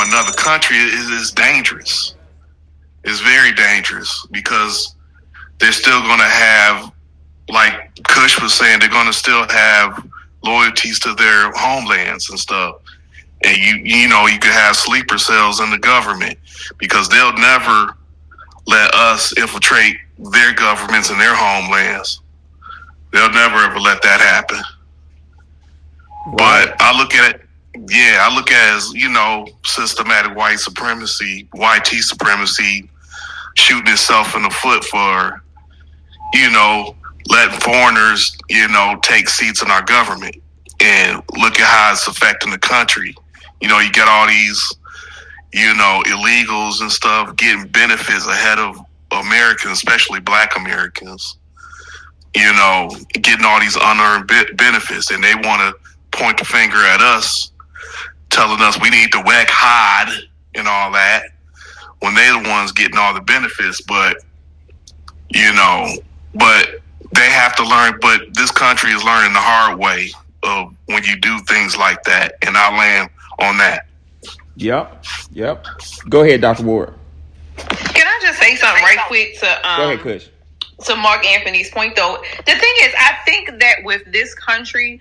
Another country is dangerous. It's very dangerous because they're still going to have, like Kush was saying, they're going to still have loyalties to their homelands and stuff. And you could have sleeper cells in the government because they'll never let us infiltrate their governments and their homelands. They'll never ever let that happen. Right. But I look at it as, systematic white supremacy, YT supremacy, shooting itself in the foot for, letting foreigners, take seats in our government. And look at how it's affecting the country. You get all these, illegals and stuff getting benefits ahead of Americans, especially Black Americans, getting all these unearned benefits. And they want to point the finger at us, telling us we need to whack hide and all that, when they're the ones getting all the benefits. But they have to learn. But this country is learning the hard way of when you do things like that. And I'll land on that. Yep. Go ahead, Dr. Ward. Can I just say something right quick Go ahead, Kush. To Mark Anthony's point, though? The thing is, I think that with this country,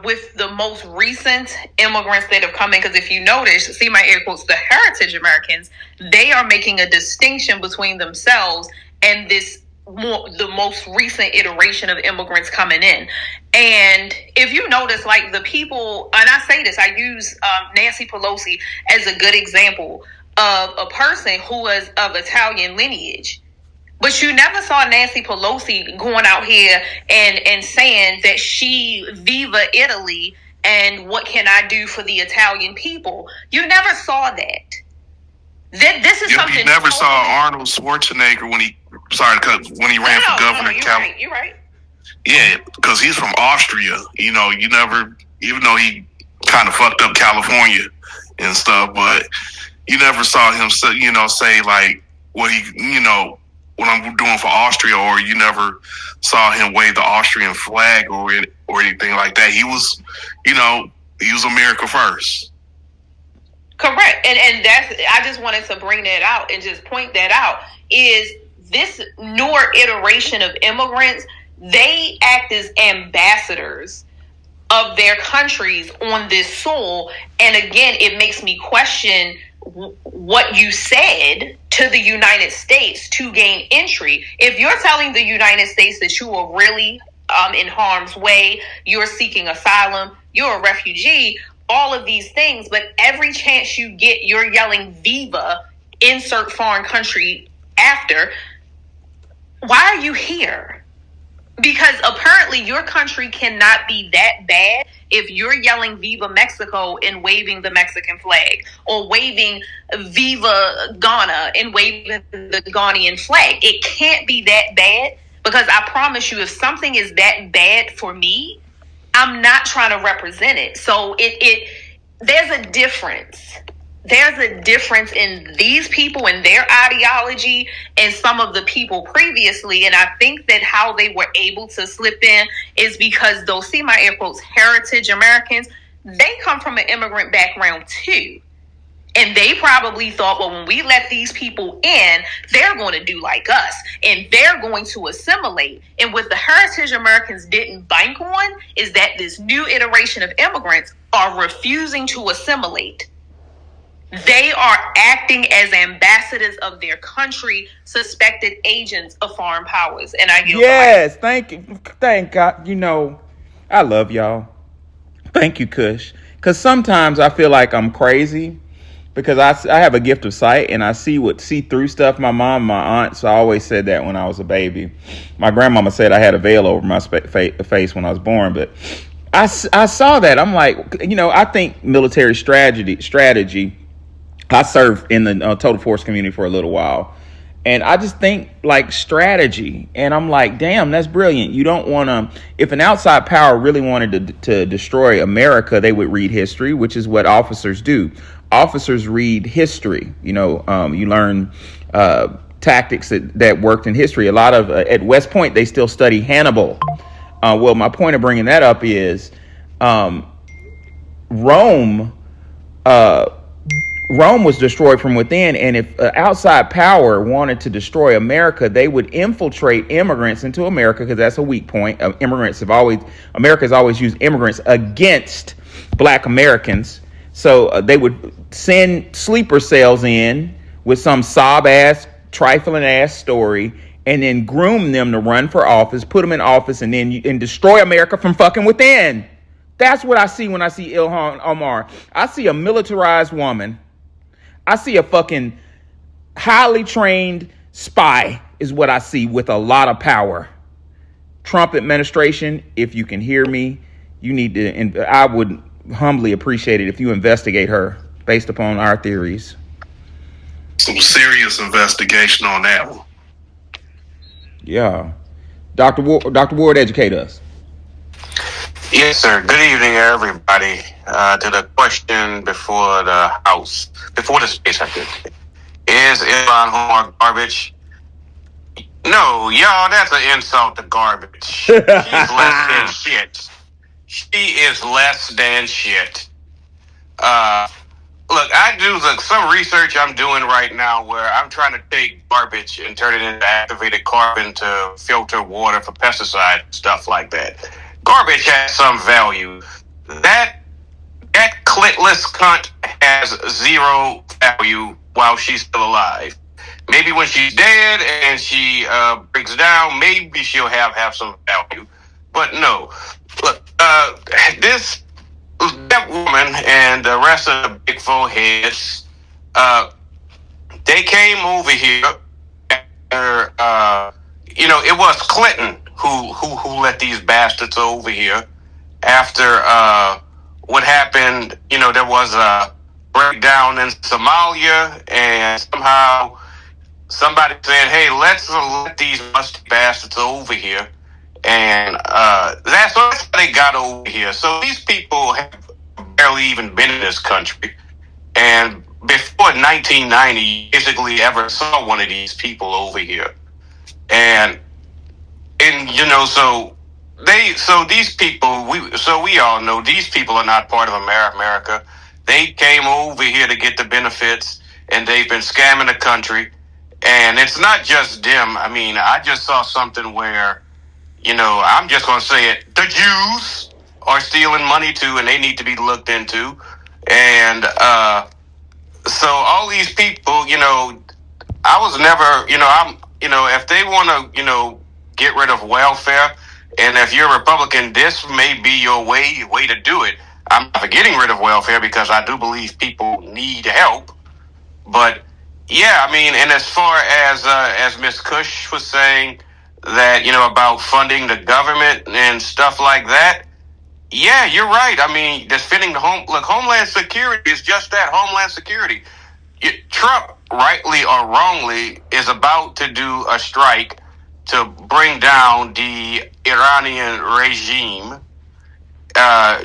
with the most recent immigrants that have come in, because if you notice, see my air quotes, the heritage Americans, they are making a distinction between themselves and the most recent iteration of immigrants coming in. And if you notice, like the people, and I say this, I use Nancy Pelosi as a good example of a person who is of Italian lineage. But you never saw Nancy Pelosi going out here and saying that she viva Italy and what can I do for the Italian people. You never saw that. This is something. You never saw Arnold Schwarzenegger when he ran for governor. You're right. Yeah, because he's from Austria. You never, even though he kind of fucked up California and stuff, but you never saw him say like what what I'm doing for Austria, or you never saw him wave the Austrian flag or anything like that. He was, he was America first. Correct. And that's, I just wanted to bring that out and just point that out, is this newer iteration of immigrants, they act as ambassadors of their countries on this soil. And again, it makes me question what you said to the United States to gain entry. If you're telling the United States that you are really in harm's way, you're seeking asylum, you're a refugee, all of these things, but every chance you get, you're yelling Viva, insert foreign country after. Why are you here? Because apparently your country cannot be that bad if you're yelling Viva Mexico and waving the Mexican flag, or waving Viva Ghana and waving the Ghanaian flag. It can't be that bad, because I promise you, if something is that bad for me, I'm not trying to represent it. So there's a difference. There's a difference in these people and their ideology and some of the people previously. And I think that how they were able to slip in is because those, see my air quotes, heritage Americans, they come from an immigrant background too. And they probably thought, well, when we let these people in, they're going to do like us and they're going to assimilate. And what the heritage Americans didn't bank on is that this new iteration of immigrants are refusing to assimilate. They are acting as ambassadors of their country, suspected agents of foreign powers. And I yield. Yes, thank you. Thank God. I love y'all. Thank you, Kush. Because sometimes I feel like I'm crazy, because I have a gift of sight and I see through stuff. My mom, my aunt, so I always said that when I was a baby. My grandmama said I had a veil over my face when I was born, but I saw that. I'm like, I think military strategy. I served in the total force community for a little while, and I just think like strategy, and I'm like, damn, that's brilliant. You don't want to, if an outside power really wanted to destroy America, they would read history, which is what officers do. Officers read history. You learn tactics that worked in history. A lot of at West Point, they still study Hannibal. Well, my point of bringing that up is Rome. Uh, Rome was destroyed from within, and if outside power wanted to destroy America, they would infiltrate immigrants into America because that's a weak point. America has always used immigrants against Black Americans. So they would send sleeper cells in with some sob ass, trifling ass story, and then groom them to run for office, put them in office, and then destroy America from fucking within. That's what I see when I see Ilhan Omar. I see a militarized woman. I see a fucking highly trained spy is what I see with a lot of power. Trump administration, if you can hear me, you need to, and I would humbly appreciate it if you investigate her based upon our theories. Some serious investigation on that one. Yeah. Dr. Ward, educate us. Yes, sir. Good evening, everybody. To the question before the space, I think. Is Ilhan Omar garbage? No, y'all, that's an insult to garbage. She's less than shit. She is less than shit. Look, I do some research I'm doing right now where I'm trying to take garbage and turn it into activated carbon to filter water for pesticides and stuff like that. Garbage has some value. That clitless cunt has zero value while she's still alive. Maybe when she's dead and she breaks down, maybe she'll have some value. But no. Look, that woman and the rest of the big foreheads, they came over here. It was Clinton who let these bastards over here after what happened. There was a breakdown in Somalia, and somehow somebody said, "Hey, let's let these musty bastards over here." And that's how they got over here. So these people have barely even been in this country. And before 1990, you basically ever saw one of these people over here. And so these people, we all know these people are not part of America. They came over here to get the benefits, and they've been scamming the country. And it's not just them. I mean, I just saw something where, I'm just going to say it. The Jews are stealing money too, and they need to be looked into. And so all these people, I was never, if they want to, get rid of welfare, and if you're a Republican, this may be your way to do it. I'm not for getting rid of welfare because I do believe people need help. But yeah, I mean, and as far as Miss Cush was saying that, about funding the government and stuff like that, yeah, you're right. I mean, defending Homeland Security is just that, Homeland Security. Trump, rightly or wrongly, is about to do a strike to bring down the Iranian regime. That's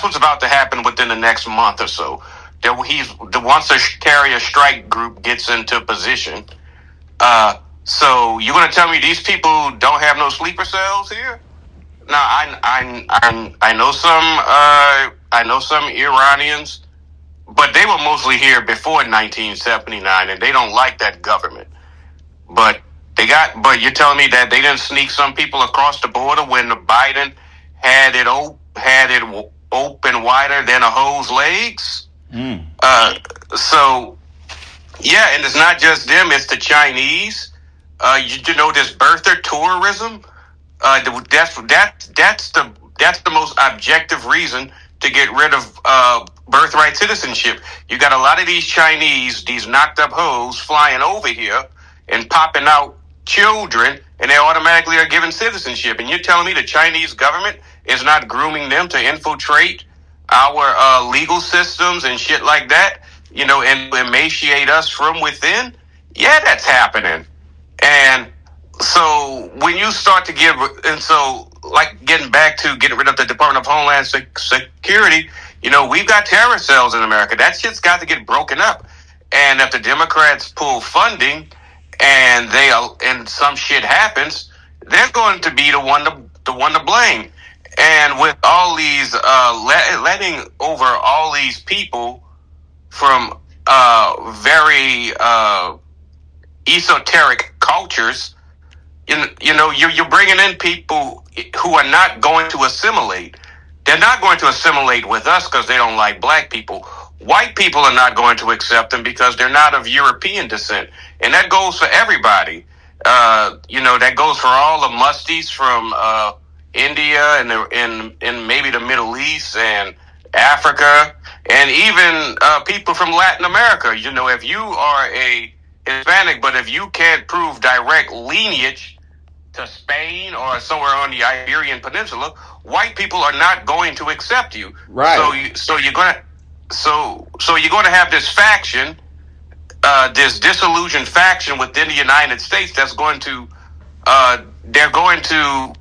what's about to happen within the next month or so. Once a carrier strike group gets into position. So you're going to tell me these people don't have no sleeper cells here? Now I know some Iranians, but they were mostly here before 1979, and they don't like that government. But you're telling me that they didn't sneak some people across the border when Biden had it open wider than a hose's legs? So yeah, and it's not just them; it's the Chinese. This birther tourism. That's the most objective reason to get rid of birthright citizenship. You got a lot of these Chinese, these knocked up hoes, flying over here and popping out children, and they automatically are given citizenship. And you're telling me the Chinese government is not grooming them to infiltrate our legal systems and shit like that, and emaciate us from within? Yeah, that's happening. And so when you start to getting back to getting rid of the Department of Homeland Security, we've got terror cells in America. That shit's got to get broken up. And if the Democrats pull funding and some shit happens, they're going to be the one to blame. And with all these letting over all these people from very esoteric cultures, you're bringing in people who are not going to assimilate. They're not going to assimilate with us because they don't like black people. White people are not going to accept them because they're not of European descent, and that goes for everybody. That goes for all the musties from India and maybe the Middle East and Africa, and even people from Latin America. If you are a Hispanic, but if you can't prove direct lineage to Spain or somewhere on the Iberian Peninsula, white people are not going to accept you. Right. So you're gonna have this faction, this disillusioned faction within the United States that's going to they're going to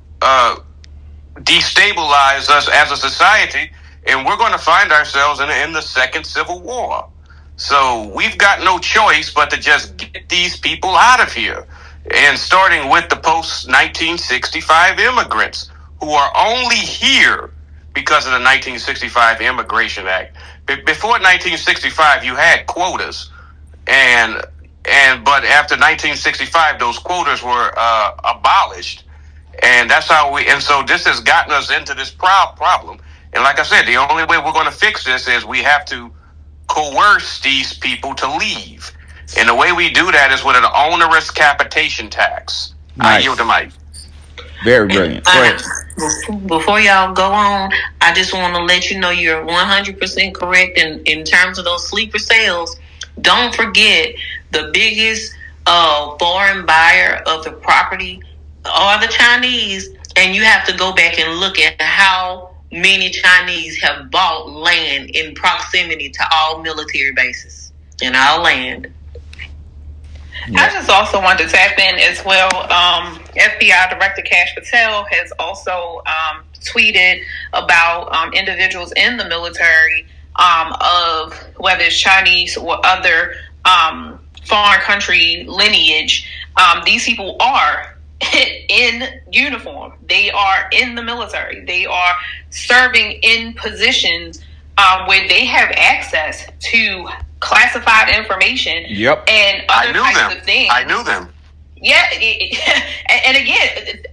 destabilize us as a society, and we're going to find ourselves in the second civil war. So we've got no choice but to just get these people out of here. And starting with the post-1965 immigrants who are only here because of the 1965 Immigration Act. Before 1965, you had quotas, but after 1965, those quotas were abolished, and that's how and so this has gotten us into this problem. And like I said, the only way we're going to fix this is we have to coerce these people to leave. And the way we do that is with an onerous capitation tax. Nice. I yield the mic. Very brilliant. Before y'all go on, I just want to let you know you're 100% correct in terms of those sleeper cells. Don't forget the biggest foreign buyer of the property are the Chinese, and you have to go back and look at how many Chinese have bought land in proximity to all military bases and all land. Yeah. I just also wanted to tap in as well. FBI Director Kash Patel has also tweeted about individuals in the military of whether it's Chinese or other foreign country lineage. These people are in uniform. They are in the military. They are serving in positions where they have access to classified information. Yep. And other types of things. I knew them. Yeah. And again,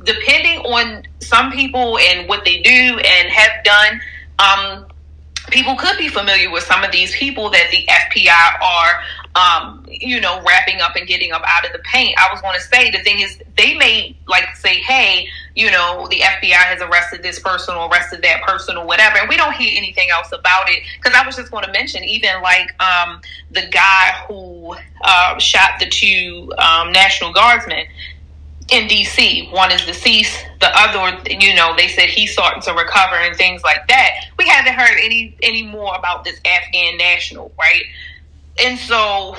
depending on some people and what they do and have done, people could be familiar with some of these people that the FBI are, wrapping up and getting up out of the paint. I was going to say, the thing is, they may say, hey, the FBI has arrested this person or arrested that person or whatever, and we don't hear anything else about it. Because I was just going to mention, even the guy who shot the two National Guardsmen in DC. One is deceased. The other, they said he's starting to recover and things like that. We haven't heard any more about this Afghan national, right? And so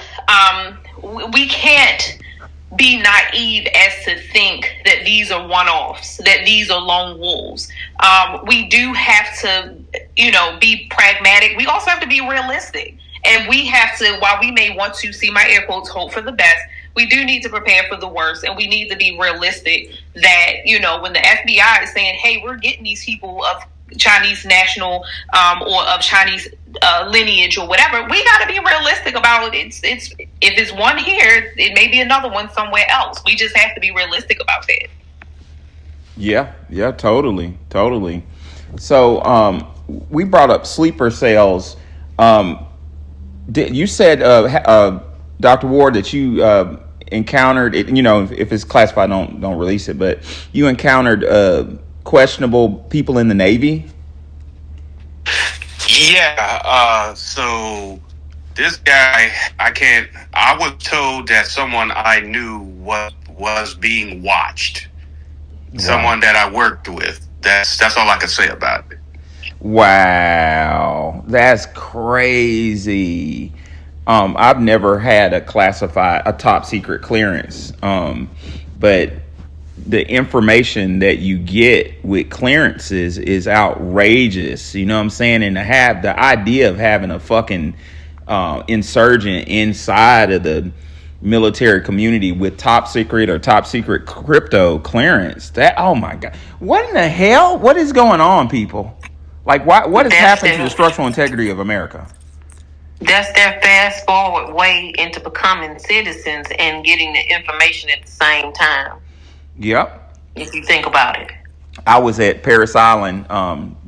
we can't be naive as to think that these are one-offs, that these are lone wolves. We do have to, be pragmatic. We also have to be realistic. And we have to, while we may want to, see my air quotes, hope for the best, we do need to prepare for the worst, and we need to be realistic that, when the FBI is saying, hey, we're getting these people of Chinese national or of Chinese lineage or whatever, we got to be realistic about it. It's if it's one here, it may be another one somewhere else. We just have to be realistic about that. Yeah, totally. So we brought up sleeper cells. You said, Dr. Ward, that you encountered it. If it's classified, don't release it. But you encountered questionable people in the Navy. Yeah. So this guy, I was told that someone I knew was being watched. Wow. Someone that I worked with. That's all I can say about it. Wow, that's crazy. I've never had a top secret clearance. But the information that you get with clearances is outrageous. You know what I'm saying? And to have the idea of having a fucking insurgent inside of the military community with top secret or top secret crypto clearance. That, oh my God, what in the hell? What is going on, people? Like, what has happened to the structural integrity of America? That's their fast forward way into becoming citizens and getting the information at the same time. Yep. If you think about it. I was at Parris Island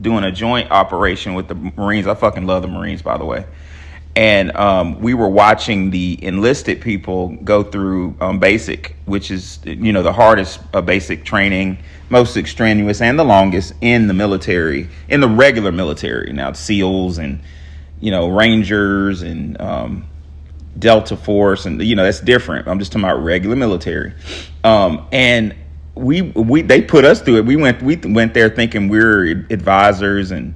doing a joint operation with the Marines. I fucking love the Marines, by the way. And we were watching the enlisted people go through basic, which is, the hardest basic training, most extraneous and the longest in the military, in the regular military. Now, SEALs and, Rangers and Delta Force, and, that's different. I'm just talking about regular military. And they put us through it. We went there thinking we're advisors and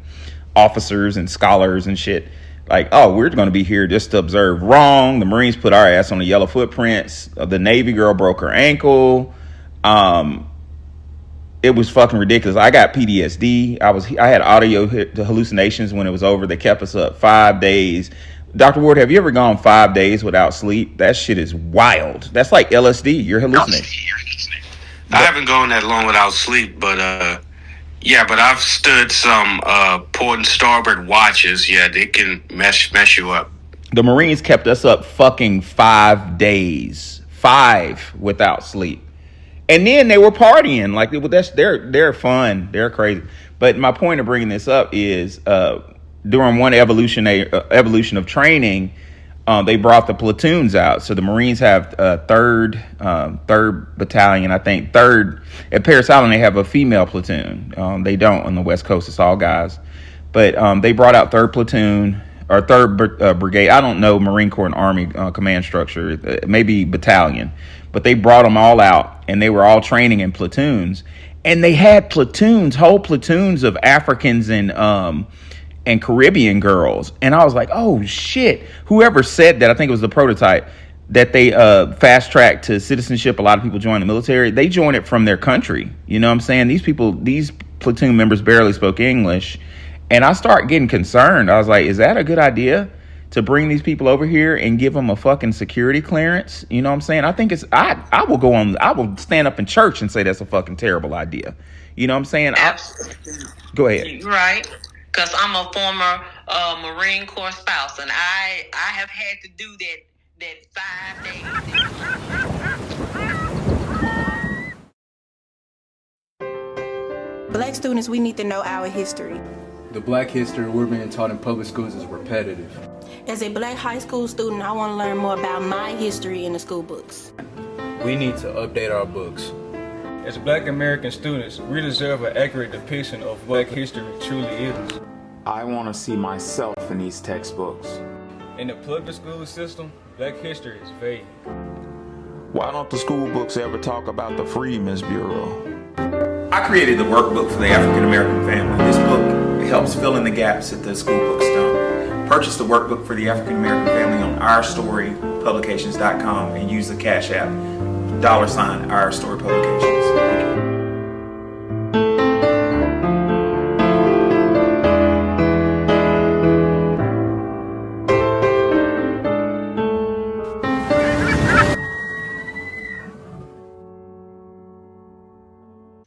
officers and scholars and shit. Like, oh, we're going to be here just to observe. Wrong. The Marines put our ass on the yellow footprints. The Navy girl broke her ankle. It was fucking ridiculous. I got PTSD. I had audio hallucinations when it was over. They kept us up 5 days. Dr. Ward, have you ever gone 5 days without sleep? That shit is wild. That's like LSD. You're hallucinating. I haven't gone that long without sleep, but but I've stood some port and starboard watches. Yeah, they can mess you up. The Marines kept us up fucking 5 days. 5 without sleep. And then they were partying. Like, they're fun. They're crazy. But my point of bringing this up is during one evolution of training, they brought the platoons out. So the Marines have third battalion, I think. Third at Parris Island, they have a female platoon. They don't on the West Coast. It's all guys. But they brought out third platoon or third brigade. I don't know Marine Corps and Army command structure. Maybe battalion. But they brought them all out, and they were all training in platoons. And they had whole platoons of Africans and Caribbean girls. And I was like, oh shit. Whoever said that, I think it was the prototype, that they fast tracked to citizenship. A lot of people join the military. They join it from their country. You know what I'm saying? These platoon members barely spoke English. And I start getting concerned. I was like, is that a good idea to bring these people over here and give them a fucking security clearance? You know what I'm saying? I think I will stand up in church and say that's a fucking terrible idea. You know what I'm saying? Go ahead. You're right. Because I'm a former Marine Corps spouse, and I have had to do that 5 days. Black students, we need to know our history. The black history we're being taught in public schools is repetitive. As a black high school student, I want to learn more about my history in the school books. We need to update our books. As black American students, we deserve an accurate depiction of what history truly is. I want to see myself in these textbooks. In the public school system, black history is vague. Why don't the school books ever talk about the Freedmen's Bureau? I created the workbook for the African American family. This book helps fill in the gaps that the school books don't. Purchase the workbook for the African American family on ourstorypublications.com and use the Cash App, $Our Story Publications.